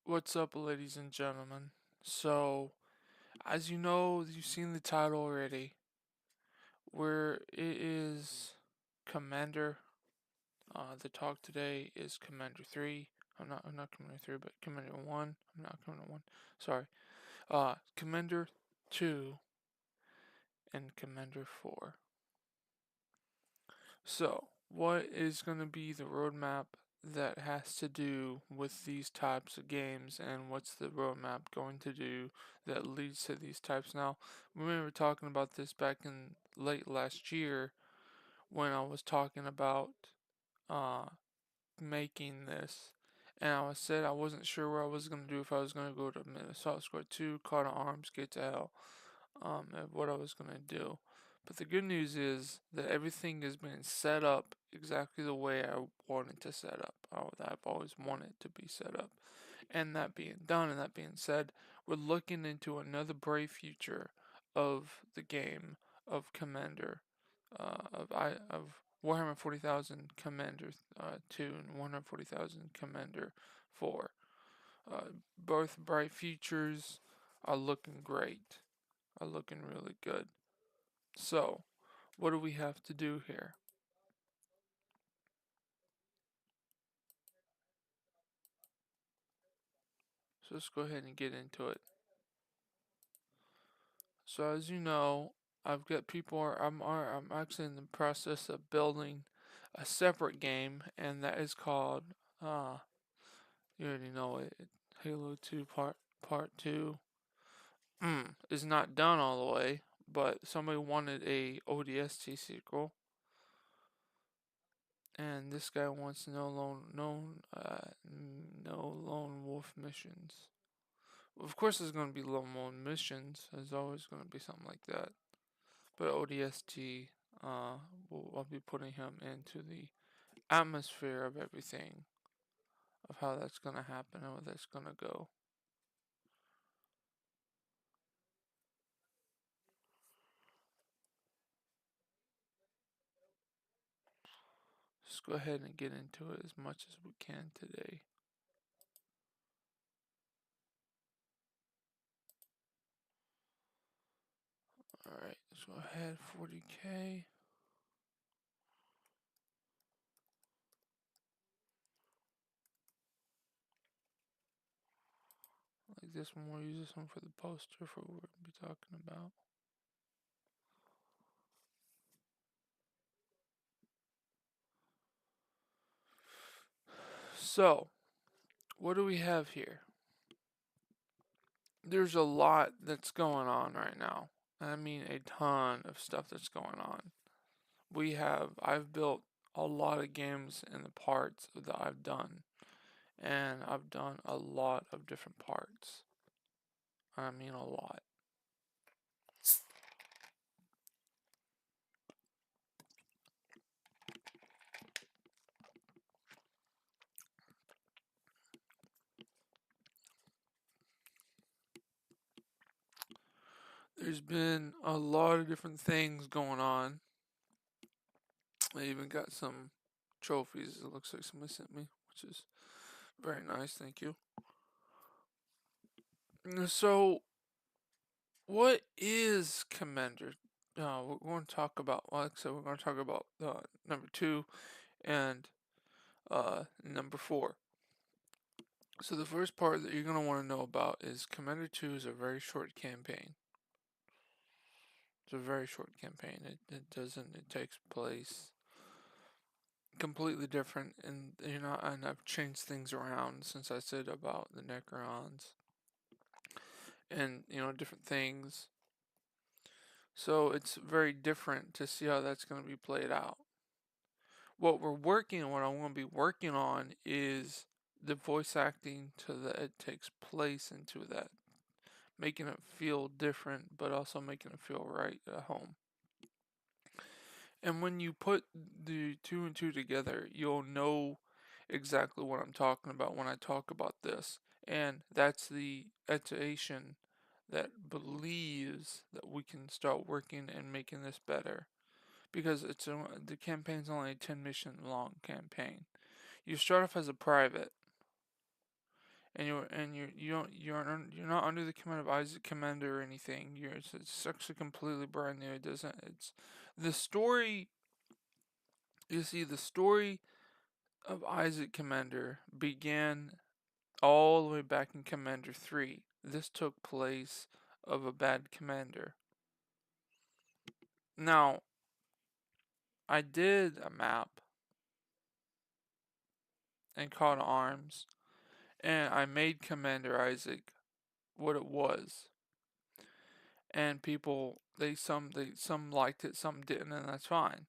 What's up, ladies and gentlemen? So, as you know, you've seen the title already, where it is Commander. The talk today is Commander 3. I'm not Commander 3, but Commander 1. I'm not Commander 1. Sorry. Commander 2 and Commander 4. So, what is going to be the roadmap that has to do with these types of games, and what's the roadmap going to do that leads to these types? Now, we were talking about this back in late last year when I was talking about uh, making this, and I said I wasn't sure what I was going to do, if I was going to go to Assault Squad 2, Call to Arms, Get to Hell, and what I was going to do. But the good news is that everything has been set up exactly the way I wanted to set up, or that I've always wanted to be set up. And that being done, and that being said, we're looking into another bright future of the game of Commander, of Warhammer 40,000 Commander 2 and Warhammer 40,000 Commander 4. Both bright futures are looking great, are looking really good. So, what do we have to do here? So let's go ahead and get into it. So as you know, I've got people. I'm actually in the process of building a separate game, and that is called you already know it. Halo 2 Part 2 is not done all the way, but somebody wanted a ODST sequel, and this guy wants no lone wolf missions. Of course, there's going to be lone wolf missions. There's always going to be something like that. But ODST, I'll be putting him into the atmosphere of everything, of how that's going to happen and where that's going to go. Let's go ahead and get into it as much as we can today. Alright, let's go ahead, 40k. Like this one, we'll use this one for the poster for what we're going to be talking about. So, what do we have here? There's a lot that's going on right now. I mean, a ton of stuff that's going on. I've built a lot of games in the parts that I've done, and I've done a lot of different parts. I mean, a lot. There's been a lot of different things going on. I even got some trophies, it looks like somebody sent me, which is very nice, thank you. So, what is Commander? We're going to talk about, like I said, we're going to talk about number 2 and number 4. So the first part that you're going to want to know about is Commander 2 is a very short campaign. It's a very short campaign. It takes place completely different, and and I've changed things around since I said about the Necrons and different things. So it's very different to see how that's going to be played out. What I'm going to be working on is the voice acting to that it takes place into that, making it feel different, but also making it feel right at home. And when you put the two and two together, you'll know exactly what I'm talking about when I talk about this. And that's the iteration that believes that we can start working and making this better. Because the campaign's only a 10 mission long campaign. You start off as a private, and you're not under the command of Isaac Commander or anything. It's actually completely brand new. It doesn't it's the story. You see, the story of Isaac Commander began all the way back in Commander 3. This took place of a bad commander. Now, I did a map and caught arms, and I made Commander Isaac what it was. And some liked it, some didn't, and that's fine.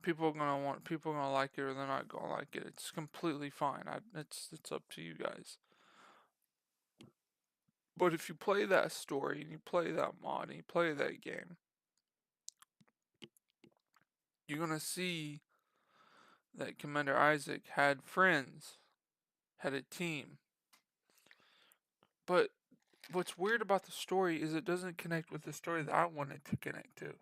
People are gonna like it or they're not gonna like it. It's completely fine. It's up to you guys. But if you play that story and you play that mod and you play that game, you're gonna see that Commander Isaac had friends, had a team. But what's weird about the story is it doesn't connect with the story that I wanted to connect to.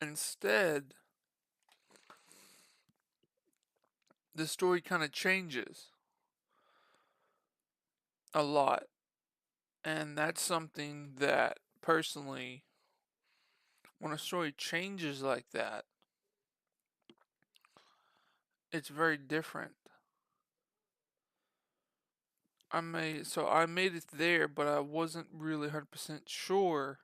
Instead, the story kind of changes a lot. And that's something that, personally, when a story changes like that, it's very different. I made it there, but I wasn't really 100% sure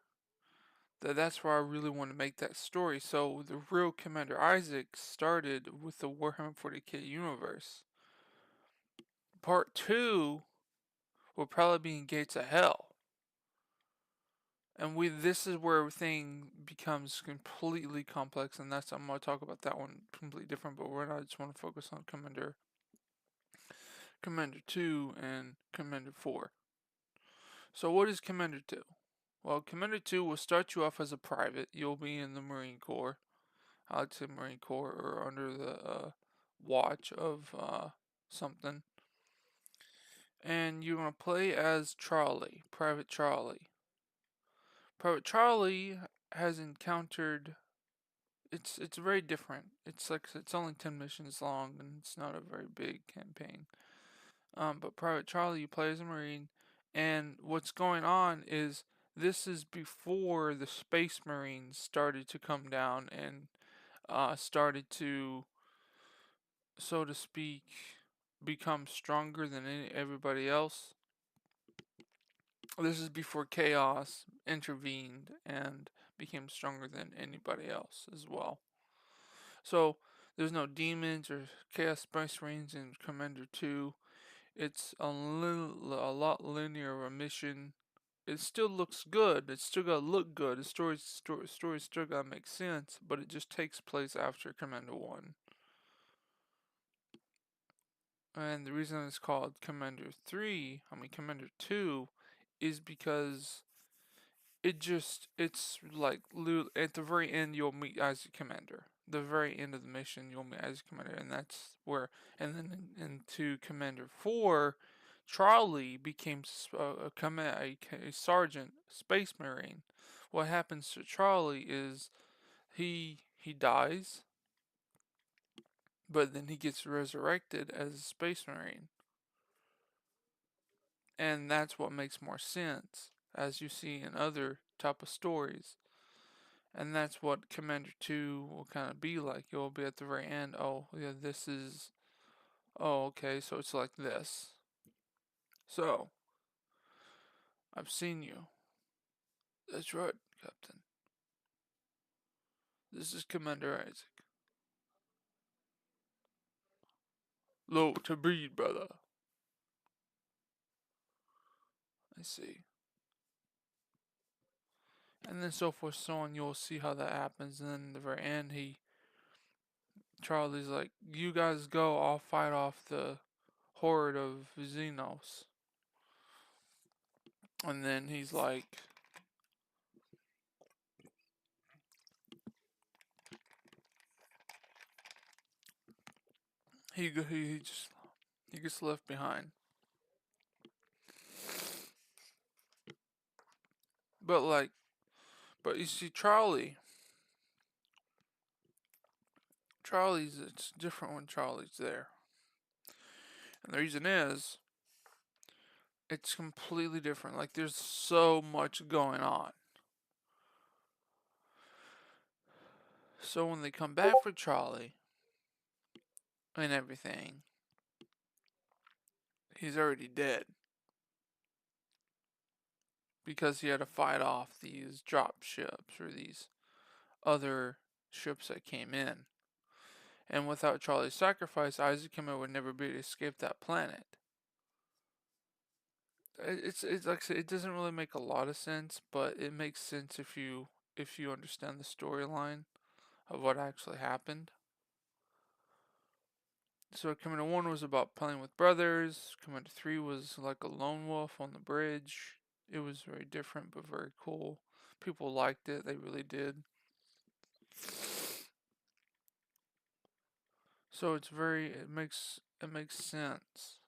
that that's where I really want to make that story. So the real Commander Isaac started with the Warhammer 40k universe. Part 2 will probably be in Gates of Hell. And this is where everything becomes completely complex, and I'm gonna talk about that one completely different, but I just want to focus on Commander 2 and Commander 4. So what is Commander 2? Well, Commander 2 will start you off as a private. You'll be in the Marine Corps. I like to say Marine Corps, or under the watch of something. And you're going to play as Charlie, Private Charlie. Private Charlie has encountered... It's very different. It's only 10 missions long, and it's not a very big campaign. But Private Charlie, you play as a Marine, and what's going on is this is before the Space Marines started to come down and started to, so to speak, become stronger than everybody else. This is before Chaos intervened and became stronger than anybody else as well. So there's no demons or Chaos Space Marines in Commander 2. It's a lot linear of a mission. It still looks good. It's still gotta look good. The story's still gotta make sense, but it just takes place after Commander 1. And the reason it's called Commander 2, is because it's like at the very end you'll meet Isaac Commander. The very end of the mission you'll meet Isaac Commander, and that's where. And then into Commander 4, Charlie became a sergeant, space marine. What happens to Charlie is he dies, but then he gets resurrected as a space marine, and that's what makes more sense, as you see in other type of stories. And that's what Commander 2 will kind of be like. It will be at the very end. Oh, yeah, this is. Oh, okay, so it's like this. So, I've seen you. That's right, Captain. This is Commander Isaac. Low to breed, brother. I see. And then so forth, so on. You'll see how that happens. And then at the very end, Charlie's like, "You guys go. I'll fight off the horde of Xenos." And then he's like, he gets left behind. But you see, Charlie It's different when Charlie's there. And the reason is, it's completely different. Like, there's so much going on. So when they come back for Charlie and everything, he's already dead. Because he had to fight off these drop ships or these other ships that came in. And without Charlie's sacrifice, Isaac Newton would never be able to escape that planet. It's like I said, it doesn't really make a lot of sense, but it makes sense if you understand the storyline of what actually happened. So Commander 1 was about playing with brothers. Commander 3 was like a lone wolf on the bridge. It was very different but very cool. People liked it, they really did. So it makes sense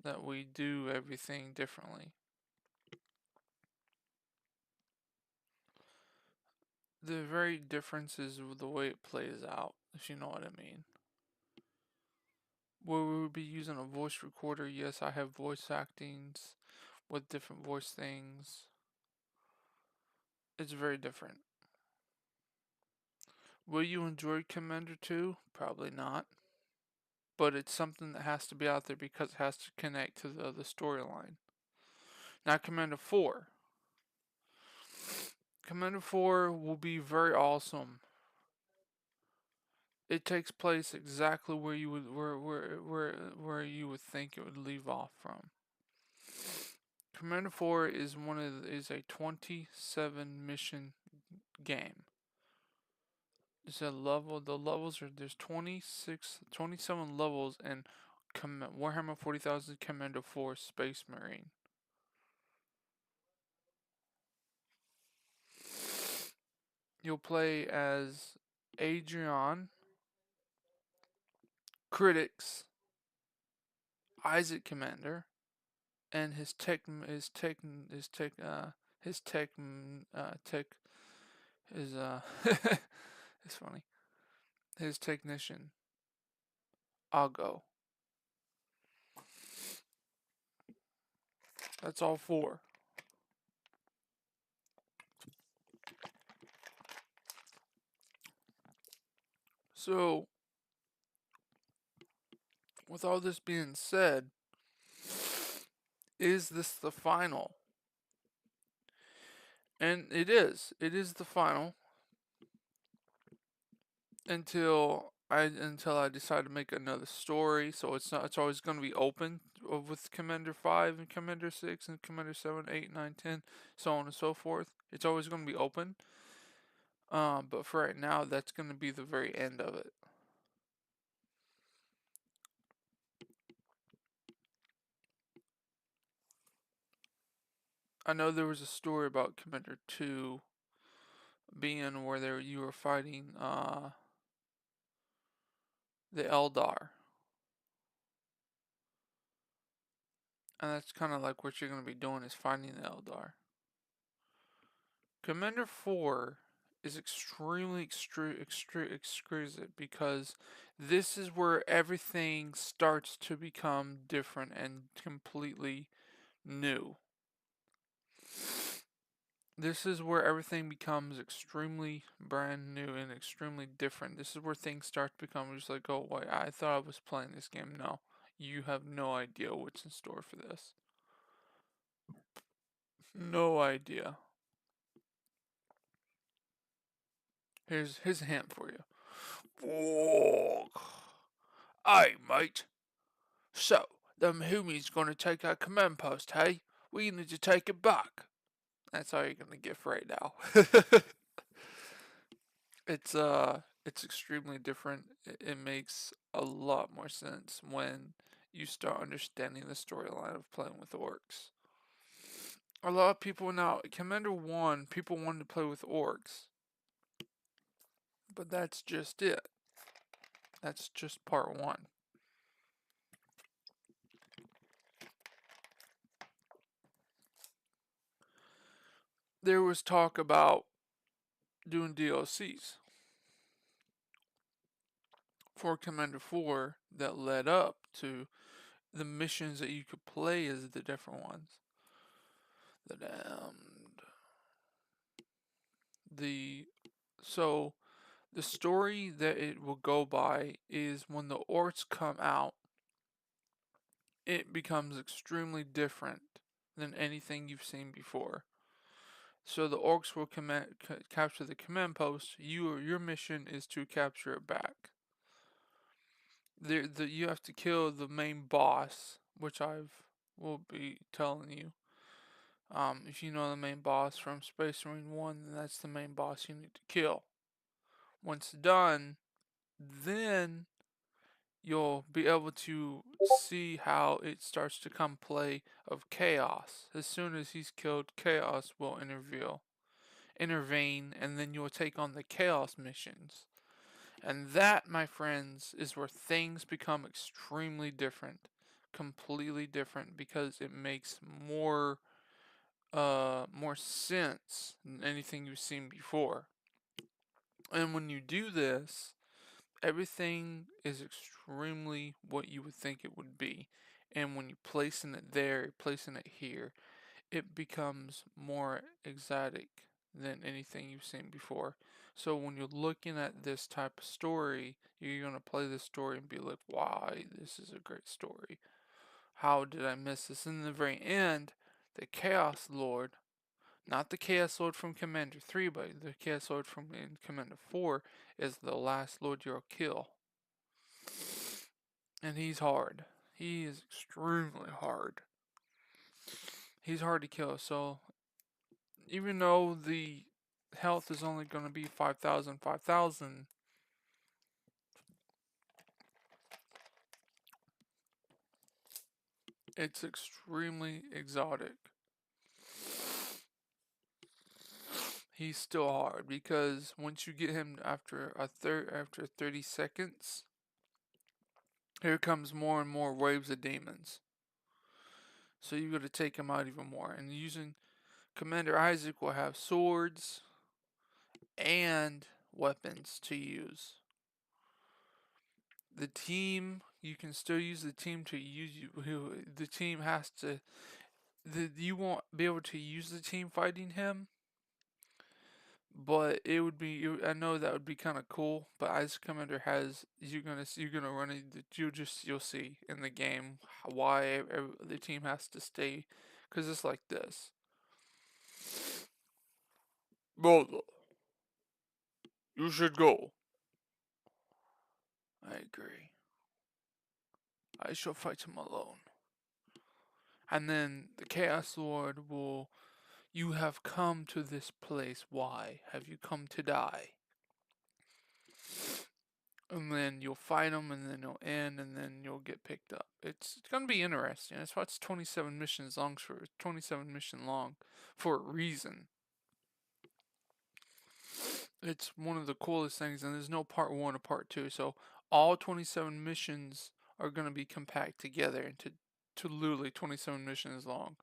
that we do everything differently. The very difference is the way it plays out, if you know what I mean. Where we would be using a voice recorder, yes, I have voice actings with different voice things. It's very different. Will you enjoy Commander 2? Probably not. But it's something that has to be out there because it has to connect to the storyline. Now, Commander 4. Commander 4 will be very awesome. It takes place exactly where you would where you would think it would leave off from. Commander 4 is a 27 mission game. It's a level. The levels are there's 27 levels in Warhammer 40,000 Commander 4 Space Marine. You'll play as Adrian, Critics, Isaac Commander, and his tech is it's funny. His technician, Ago. That's all four. So, with all this being said, is this the final? And it is. It is the final. Until I decide to make another story. So it's not. It's always going to be open with Commander 5 and Commander 6 and Commander 7, 8, 9, 10, so on and so forth. It's always going to be open. But for right now, that's going to be the very end of it. I know there was a story about Commander 2 being where you were fighting the Eldar. And that's kind of like what you're going to be doing is finding the Eldar. Commander 4 is extremely exquisite because this is where everything starts to become different and completely new. This is where everything becomes extremely brand new and extremely different. This is where things start to become just like, oh, wait, I thought I was playing this game. No, you have no idea what's in store for this. No idea. Here's a hint for you. Whoa. Hey, mate. So, them Humies gonna take our command post, hey? We need to take it back. That's all you're gonna get for right now. It's extremely different. It makes a lot more sense when you start understanding the storyline of playing with orcs. A lot of people now, Commander 1, people wanted to play with orcs. But that's just it. That's just part 1. There was talk about doing DLCs. for Commander 4 that led up to the missions that you could play as the different ones. The Damned. The so the story that it will go by is when the orcs come out, it becomes extremely different than anything you've seen before. So the orcs will capture the command post. Your mission is to capture it back. You have to kill the main boss, which will be telling you. If you know the main boss from Space Marine 1, then that's the main boss you need to kill. Once done, then you'll be able to see how it starts to come play of Chaos. As soon as he's killed, Chaos will intervene, and then you'll take on the Chaos missions. And that, my friends, is where things become extremely different. Completely different, because it makes more sense than anything you've seen before. And when you do this, everything is extremely what you would think it would be. And when you're placing it there, you're placing it here, it becomes more exotic than anything you've seen before. So when you're looking at this type of story, you're going to play this story and be like, wow, this is a great story. How did I miss this? In the very end, the Chaos Lord, not the Chaos Lord from Commander 3, but the Chaos Lord from Commander 4, is the last Lord you'll kill. And he's hard. He is extremely hard. He's hard to kill, so even though the health is only going to be 5,000, 5,000, it's extremely exotic. He's still hard because once you get him after 30 seconds, here comes more and more waves of demons. So you got to take him out even more. And using Commander Isaac will have swords and weapons to use. The team, you can still use the team to use you. The team has to. You won't be able to use the team fighting him, but it would be. I know that would be kind of cool. But Isaac Commander has. You're gonna run it. You'll see in the game why the team has to stay, because it's like this. Brother, you should go. I agree. I shall fight him alone. And then the Chaos Lord will. You have come to this place. Why have you come to die? And then you'll fight him, and then it'll end, and then you'll get picked up. It's gonna be interesting. That's why it's 27 missions long. 27 mission long, for a reason. It's one of the coolest things, and there's no part 1 or part 2. So all 27 missions are gonna be compact together into literally 27 missions long.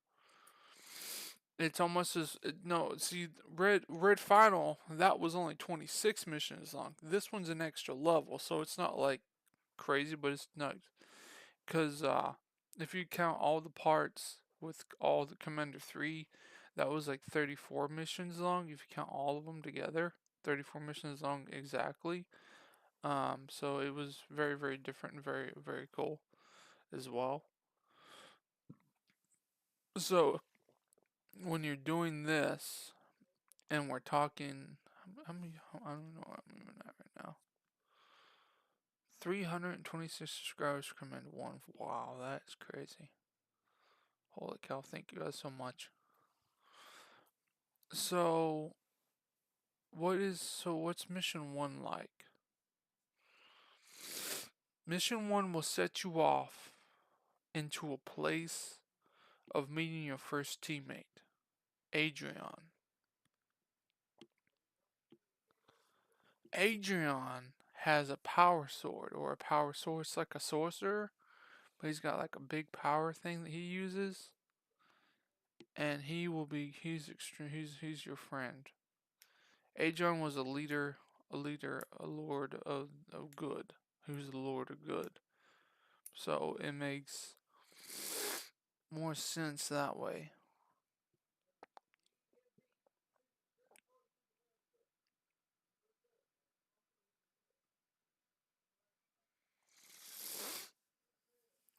It's almost as no. See, Red Final, that was only 26 missions long. This one's an extra level, so it's not like crazy, but it's not, because if you count all the parts with all the Commander 3, that was like 34 missions long. If you count all of them together, 34 missions long exactly. So it was very, very different and very, very cool as well. So when you're doing this, and we're talking, I don't know what I'm even at right now. 326 subscribers for Command 1. Wow, that's crazy. Holy cow, thank you guys so much. So, what's Mission 1 like? Mission 1 will set you off into a place of meeting your first teammate, Adrian. Adrian has a power sword, or a power sword. It's like a sorcerer, but he's got like a big power thing that he uses. And he's extreme, he's your friend. Aegon was a leader, a lord of good. who's the Lord of Good. So it makes more sense that way.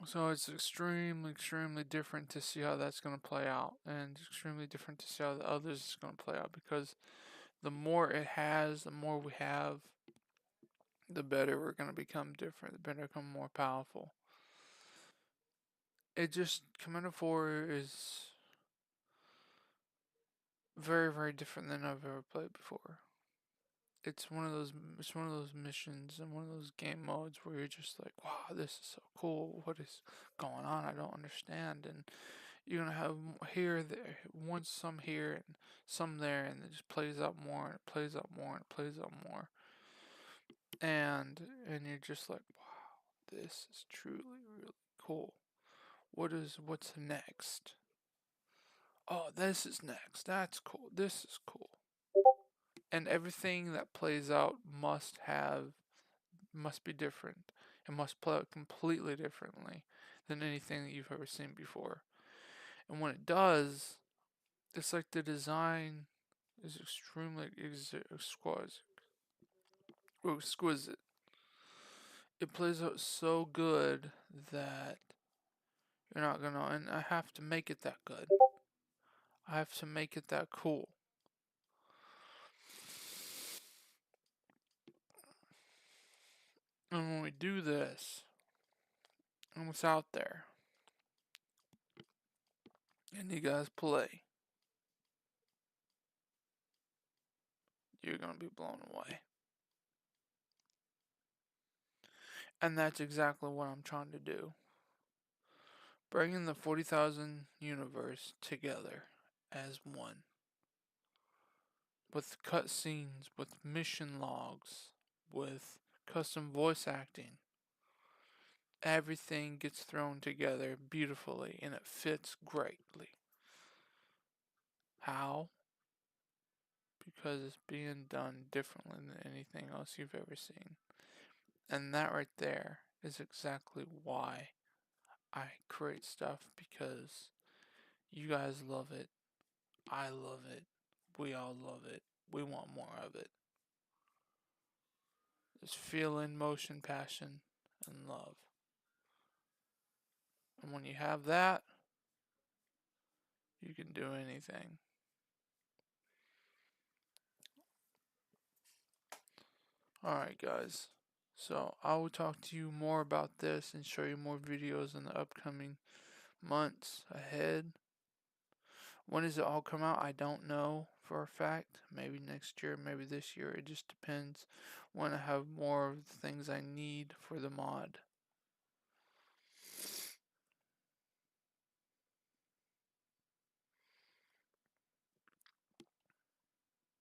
So it's extremely different to see how that's going to play out, and extremely different to see how the others is going to play out, because the more it has, the more we have, the better we're going to become different, the better become more powerful. It just, Commander 4 is very different than I've ever played before. It's one of those missions and one of those game modes where you're just like, wow, this is so cool. What is going on? I don't understand. And you're gonna have here, there, once some here and some there, and it just plays out more and it plays out more and it plays out more. And you're just like, wow, this is truly really cool. What's next? Oh, this is next. That's cool. This is cool. And everything that plays out must be different. It must play out completely differently than anything that you've ever seen before. And when it does, it's like the design is extremely exquisite. It plays out so good that you're not gonna, and I have to make it that good. I have to make it that cool. And when we do this, and what's out there, and you guys play, you're gonna be blown away. And that's exactly what I'm trying to do. Bringing the 40,000 universe together as one. With cutscenes, with mission logs, with custom voice acting. Everything gets thrown together beautifully and it fits greatly. How? Because it's being done differently than anything else you've ever seen. And that right there is exactly why I create stuff, because you guys love it. I love it. We all love it. We want more of it. It's feeling, motion, passion, and love. And when you have that, you can do anything. Alright, guys. So, I will talk to you more about this and show you more videos in the upcoming months ahead. When does it all come out? I don't know for a fact. Maybe next year, maybe this year. It just depends when I have more of the things I need for the mod.